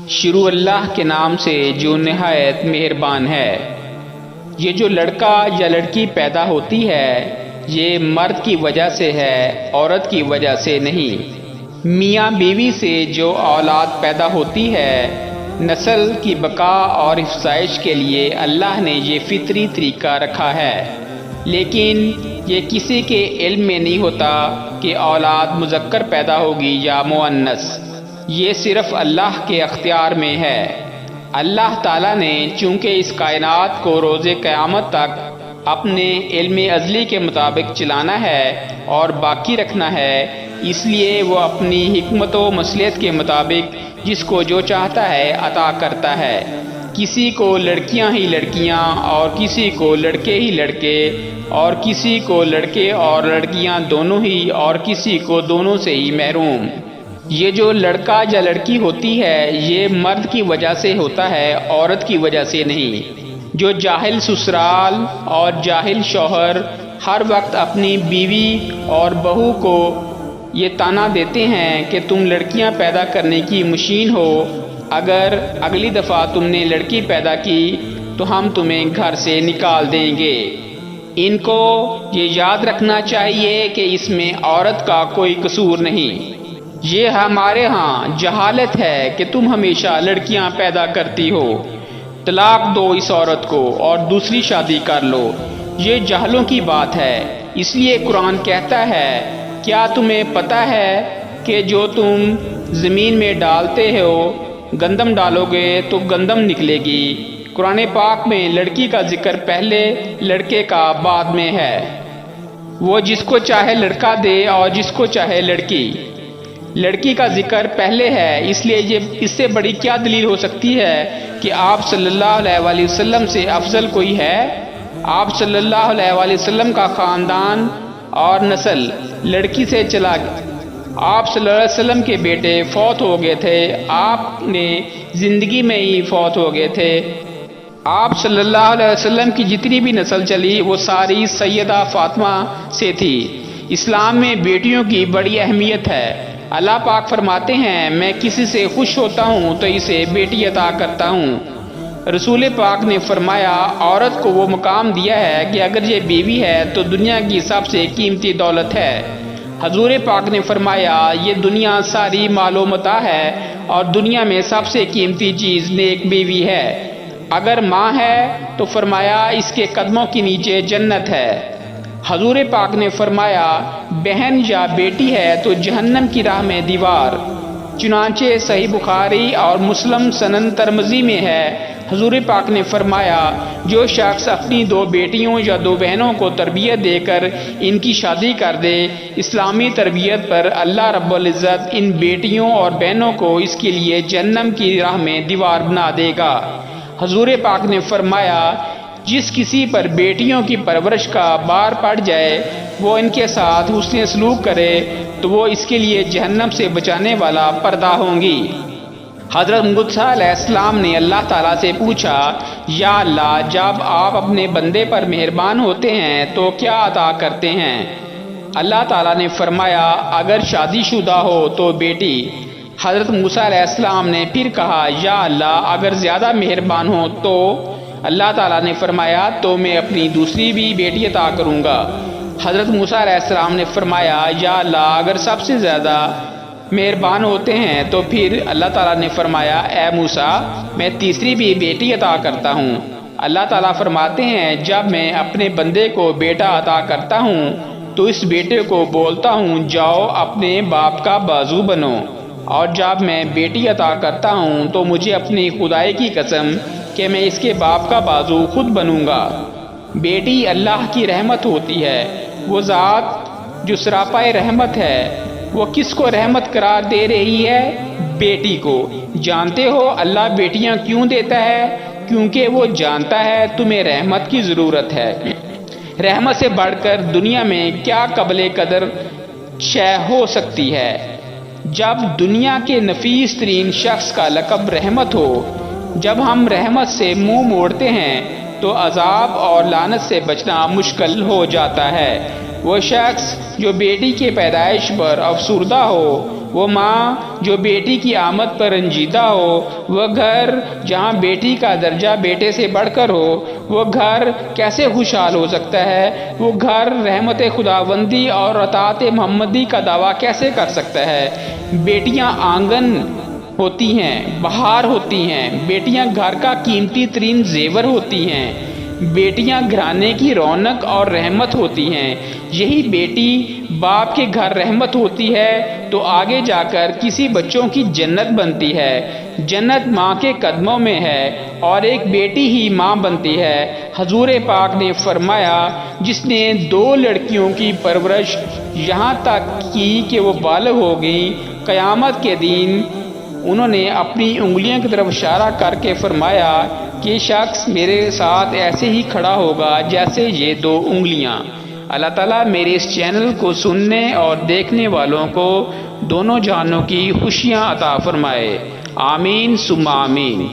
شروع اللہ کے نام سے جو نہایت مہربان ہے۔ یہ جو لڑکا یا لڑکی پیدا ہوتی ہے یہ مرد کی وجہ سے ہے، عورت کی وجہ سے نہیں۔ میاں بیوی سے جو اولاد پیدا ہوتی ہے نسل کی بقا اور افزائش کے لیے اللہ نے یہ فطری طریقہ رکھا ہے، لیکن یہ کسی کے علم میں نہیں ہوتا کہ اولاد مذکر پیدا ہوگی یا مؤنث، یہ صرف اللہ کے اختیار میں ہے۔ اللہ تعالیٰ نے چونکہ اس کائنات کو روز قیامت تک اپنے علم ازلی کے مطابق چلانا ہے اور باقی رکھنا ہے، اس لیے وہ اپنی حکمت و مصلحت کے مطابق جس کو جو چاہتا ہے عطا کرتا ہے۔ کسی کو لڑکیاں ہی لڑکیاں اور کسی کو لڑکے ہی لڑکے اور کسی کو لڑکے اور لڑکیاں دونوں ہی اور کسی کو دونوں سے ہی محروم۔ یہ جو لڑکا یا لڑکی ہوتی ہے یہ مرد کی وجہ سے ہوتا ہے، عورت کی وجہ سے نہیں۔ جو جاہل سسرال اور جاہل شوہر ہر وقت اپنی بیوی اور بہو کو یہ طعنہ دیتے ہیں کہ تم لڑکیاں پیدا کرنے کی مشین ہو، اگر اگلی دفعہ تم نے لڑکی پیدا کی تو ہم تمہیں گھر سے نکال دیں گے، ان کو یہ یاد رکھنا چاہیے کہ اس میں عورت کا کوئی قصور نہیں۔ یہ ہمارے ہاں جہالت ہے کہ تم ہمیشہ لڑکیاں پیدا کرتی ہو، طلاق دو اس عورت کو اور دوسری شادی کر لو، یہ جہلوں کی بات ہے۔ اس لیے قرآن کہتا ہے کیا تمہیں پتہ ہے کہ جو تم زمین میں ڈالتے ہو گندم ڈالو گے تو گندم نکلے گی۔ قرآن پاک میں لڑکی کا ذکر پہلے لڑکے کا بعد میں ہے، وہ جس کو چاہے لڑکا دے اور جس کو چاہے لڑکی۔ لڑکی کا ذکر پہلے ہے، اس لیے اس سے بڑی کیا دلیل ہو سکتی ہے کہ آپ صلی اللہ علیہ وآلہ وسلم سے افضل کوئی ہے؟ آپ صلی اللہ علیہ وآلہ وسلم کا خاندان اور نسل لڑکی سے چلا گیا۔ آپ صلی اللہ علیہ وسلم کے بیٹے فوت ہو گئے تھے، آپ نے زندگی میں ہی فوت ہو گئے تھے۔ آپ صلی اللہ علیہ وسلم کی جتنی بھی نسل چلی وہ ساری سیدہ فاطمہ سے تھی۔ اسلام میں بیٹیوں کی بڑی اہمیت ہے۔ اللہ پاک فرماتے ہیں میں کسی سے خوش ہوتا ہوں تو اسے بیٹی عطا کرتا ہوں۔ رسول پاک نے فرمایا عورت کو وہ مقام دیا ہے کہ اگر یہ بیوی ہے تو دنیا کی سب سے قیمتی دولت ہے۔ حضور پاک نے فرمایا یہ دنیا ساری مال و متاع ہے اور دنیا میں سب سے قیمتی چیز نیک بیوی ہے۔ اگر ماں ہے تو فرمایا اس کے قدموں کے نیچے جنت ہے۔ حضور پاک نے فرمایا بہن یا بیٹی ہے تو جہنم کی راہ میں دیوار۔ چنانچہ صحیح بخاری اور مسلم سنن ترمذی میں ہے، حضور پاک نے فرمایا جو شخص اپنی دو بیٹیوں یا دو بہنوں کو تربیت دے کر ان کی شادی کر دے، اسلامی تربیت پر اللہ رب العزت ان بیٹیوں اور بہنوں کو اس کے لیے جہنم کی راہ میں دیوار بنا دے گا۔ حضور پاک نے فرمایا جس کسی پر بیٹیوں کی پرورش کا بار پڑ جائے وہ ان کے ساتھ حسن سلوک کرے تو وہ اس کے لیے جہنم سے بچانے والا پردہ ہوں گی۔ حضرت موسیٰ علیہ السلام نے اللہ تعالیٰ سے پوچھا یا اللہ جب آپ اپنے بندے پر مہربان ہوتے ہیں تو کیا عطا کرتے ہیں؟ اللہ تعالیٰ نے فرمایا اگر شادی شدہ ہو تو بیٹی۔ حضرت موسیٰ علیہ السلام نے پھر کہا یا اللہ اگر زیادہ مہربان ہو تو؟ اللہ تعالیٰ نے فرمایا تو میں اپنی دوسری بھی بیٹی عطا کروں گا۔ حضرت موسیٰ علیہ السلام نے فرمایا یا اللہ اگر سب سے زیادہ مہربان ہوتے ہیں تو پھر اللہ تعالیٰ نے فرمایا اے موسیٰ میں تیسری بھی بیٹی عطا کرتا ہوں۔ اللہ تعالیٰ فرماتے ہیں جب میں اپنے بندے کو بیٹا عطا کرتا ہوں تو اس بیٹے کو بولتا ہوں جاؤ اپنے باپ کا بازو بنو، اور جب میں بیٹی عطا کرتا ہوں تو مجھے اپنی خدائی کی قسم کہ میں اس کے باپ کا بازو خود بنوں گا۔ بیٹی اللہ کی رحمت ہوتی ہے، وہ ذات جو سراپائے رحمت ہے، وہ کس کو رحمت قرار دے رہی ہے؟ بیٹی کو۔ جانتے ہو اللہ بیٹیاں کیوں دیتا ہے؟ کیونکہ وہ جانتا ہے تمہیں رحمت کی ضرورت ہے۔ رحمت سے بڑھ کر دنیا میں کیا قابل قدر شے ہو سکتی ہے؟ جب دنیا کے نفیس ترین شخص کا لقب رحمت ہو، جب ہم رحمت سے منہ موڑتے ہیں تو عذاب اور لعنت سے بچنا مشکل ہو جاتا ہے۔ وہ شخص جو بیٹی کے پیدائش پر افسردہ ہو وہ ماں جو بیٹی کی آمد پر رنجیدہ ہو، وہ گھر جہاں بیٹی کا درجہ بیٹے سے بڑھ کر ہو، وہ گھر کیسے خوشحال ہو سکتا ہے؟ وہ گھر رحمت خداوندی اور اطاعت محمدی کا دعویٰ کیسے کر سکتا ہے؟ بیٹیاں آنگن ہوتی ہیں، بہار ہوتی ہیں، بیٹیاں گھر کا قیمتی ترین زیور ہوتی ہیں، بیٹیاں گھرانے کی رونق اور رحمت ہوتی ہیں۔ یہی بیٹی باپ کے گھر رحمت ہوتی ہے تو آگے جا کر کسی بچوں کی جنت بنتی ہے۔ جنت ماں کے قدموں میں ہے اور ایک بیٹی ہی ماں بنتی ہے۔ حضور پاک نے فرمایا، جس نے 2 لڑکیوں کی پرورش یہاں تک کی کہ وہ بالغ ہو گئیں، قیامت کے دن انہوں نے اپنی انگلیوں کی طرف اشارہ کر کے فرمایا کہ یہ شخص میرے ساتھ ایسے ہی کھڑا ہوگا جیسے یہ 2 انگلیاں۔ اللہ تعالیٰ میرے اس چینل کو سننے اور دیکھنے والوں کو دونوں جہانوں کی خوشیاں عطا فرمائے۔ آمین ثم آمین۔